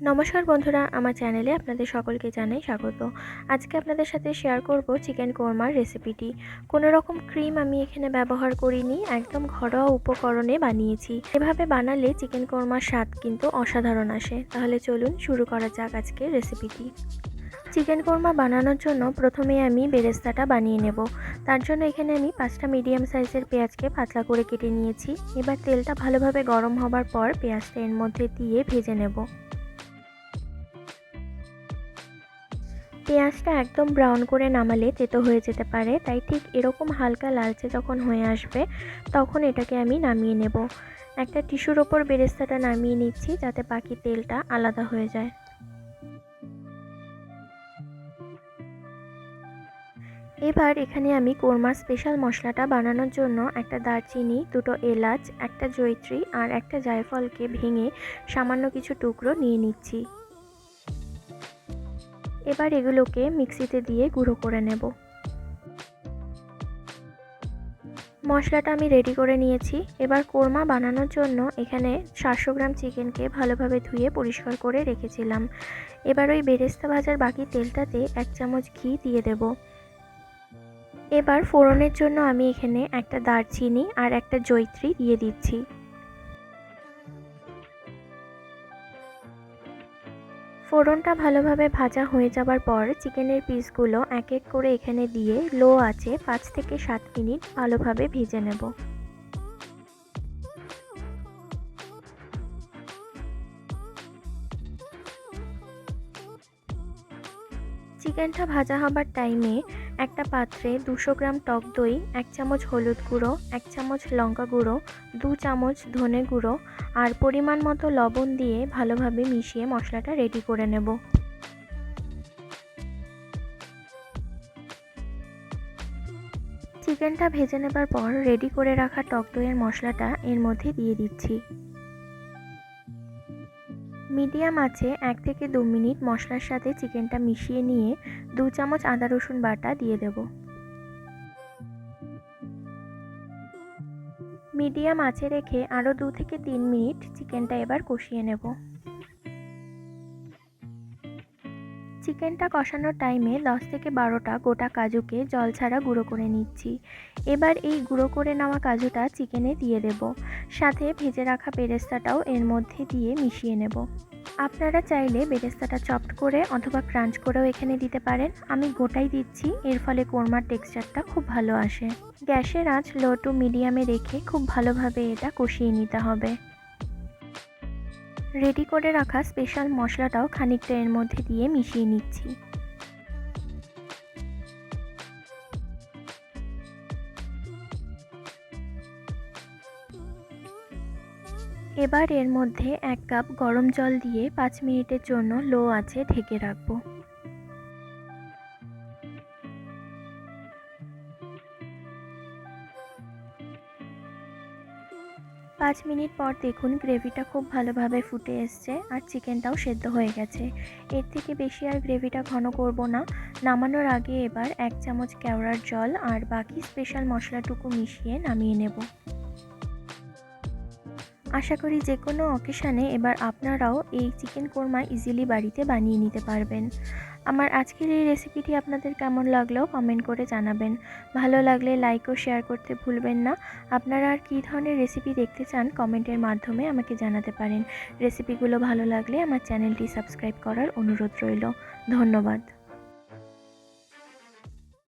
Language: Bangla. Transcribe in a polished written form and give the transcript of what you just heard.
নমস্কার বন্ধুরা, আমার চ্যানেলে আপনাদের সকলকে জানাই স্বাগত। আজকে আপনাদের সাথে শেয়ার করব চিকেন কোরমার রেসিপিটি। কোনো রকম ক্রিম আমি এখানে ব্যবহার করিনি, একদম ঘরোয়া উপকরণে বানিয়েছি। এভাবে বানালে চিকেন কোরমার স্বাদ কিন্তু অসাধারণ আসে। তাহলে চলুন শুরু করা যাক আজকের রেসিপিটি। চিকেন কোরমা বানানোর জন্য প্রথমে আমি বেরেস্তাটা বানিয়ে নেব। তার জন্য এখানে আমি 5টা মিডিয়াম সাইজের পেঁয়াজকে পাতলা করে কেটে নিয়েছি। এবার তেলটা ভালোভাবে গরম হবার পর পেঁয়াজটা এর মধ্যে দিয়ে ভেজে নেব। পেঁয়াজটা একদম ব্রাউন করে নামালে তেতো হয়ে যেতে পারে, তাই ঠিক এরকম হালকা লালচে যখন হয়ে আসবে তখন এটাকে আমি নামিয়ে নেব। একটা টিস্যুর ওপর বেরেস্তাটা নামিয়ে নিচ্ছি যাতে বাকি তেলটা আলাদা হয়ে যায়। এবার এখানে আমি কোরমার স্পেশাল মশলাটা বানানোর জন্য একটা দারচিনি, দুটো এলাচ, একটা জয়িত্রী আর একটা জায়ফলকে ভেঙে সামান্য কিছু টুকরো নিয়ে নিচ্ছি। এবার এগুলোকে মিক্সিতে দিয়ে গুঁড়ো করে নেব। মশলাটা আমি রেডি করে নিয়েছি। এবার কোরমা বানানোর জন্য এখানে 700 গ্রাম চিকেনকে ভালোভাবে ধুয়ে পরিষ্কার করে রেখেছিলাম। এবার ওই বেরেস্তা ভাজার বাকি তেলটাতে 1 চামচ ঘি দিয়ে দেব। এবার ফোড়নের জন্য আমি এখানে একটা দারচিনি আর একটা জয়িত্রী দিয়ে দিচ্ছি। ফোড়নটা ভালোভাবে ভাজা হয়ে যাবার পর চিকেনের পিসগুলো এক এক করে এখানে দিয়ে লো আঁচে 5 থেকে 7 মিনিট ভালোভাবে ভেজে নেব। চিকেনটা ভাজা হবার টাইমে একটা পাত্রে 200 গ্রাম টক দই, 1 চামচ হলুদ গুঁড়ো, 1 চামচ লঙ্কা গুঁড়ো, 2 চামচ ধনে গুঁড়ো আর পরিমাণ মতো লবণ দিয়ে ভালোভাবে মিশিয়ে মশলাটা রেডি করে নেব। চিকেনটা ভেজে নেবার পর রেডি করে রাখা টক দইয়ের মশলাটা এর মধ্যে দিয়ে দিচ্ছি। মিডিয়াম আঁচে 1 থেকে 2 মিনিট মশলার সাথে চিকেনটা মিশিয়ে নিয়ে 2 চামচ আদা রসুন বাটা দিয়ে দেব। মিডিয়াম আঁচে রেখে আরও 2 থেকে 3 মিনিট চিকেনটা এবার কষিয়ে নেব। চিকেনটা কষানোর টাইমে 10 থেকে 12টা গোটা কাজুকে জল ছাড়া গুঁড়ো করে নিচ্ছি। এবার এই গুঁড়ো করে নেওয়া কাজুটা চিকেনে দিয়ে দেব। সাথে ভেজে রাখা বেরেস্তাটাও এর মধ্যে দিয়ে মিশিয়ে নেব। আপনারা চাইলে বেরেস্তাটা চপড করে অথবা ক্রাঞ্চ করেও এখানে দিতে পারেন। আমি গোটাই দিচ্ছি, এর ফলে কোরমার টেক্সচারটা খুব ভালো আসে। গ্যাসের আঁচ লো টু মিডিয়ামে রেখে খুব ভালোভাবে এটা কষিয়ে নিতে হবে। রেডি করে রাখা স্পেশাল মশলাটাও খানিকটা এর মধ্যে দিয়ে মিশিয়ে নিচ্ছি। এবার এর মধ্যে 1 কাপ গরম জল দিয়ে 5 মিনিটের জন্য লো আঁচে ঢেকে রাখবো। 5 মিনিট পর দেখুন গ্রেভিটা খুব ভালোভাবে ফুটে এসছে আর চিকেনটাও সেদ্ধ হয়ে গেছে। এর থেকে বেশি আর গ্রেভিটা ঘন করব না। নামানোর আগে এবার 1 চামচ কেওড়ার জল আর বাকি স্পেশাল মশলাটুকু মিশিয়ে নামিয়ে নেব। আশা করি যে কোনো অকেশানে এবার আপনারাও এই চিকেন কোরমা ইজিলি বাড়িতে বানিয়ে নিতে পারবেন। আমার আজকের এই রেসিপিটি আপনাদের কেমন লাগলো কমেন্ট করে জানাবেন। ভালো লাগলে লাইক ও শেয়ার করতে ভুলবেন না। আপনারা আর কী ধরনের রেসিপি দেখতে চান কমেন্টের মাধ্যমে আমাকে জানাতে পারেন। রেসিপিগুলো ভালো লাগলে আমার চ্যানেলটি সাবস্ক্রাইব করার অনুরোধ রইল। ধন্যবাদ।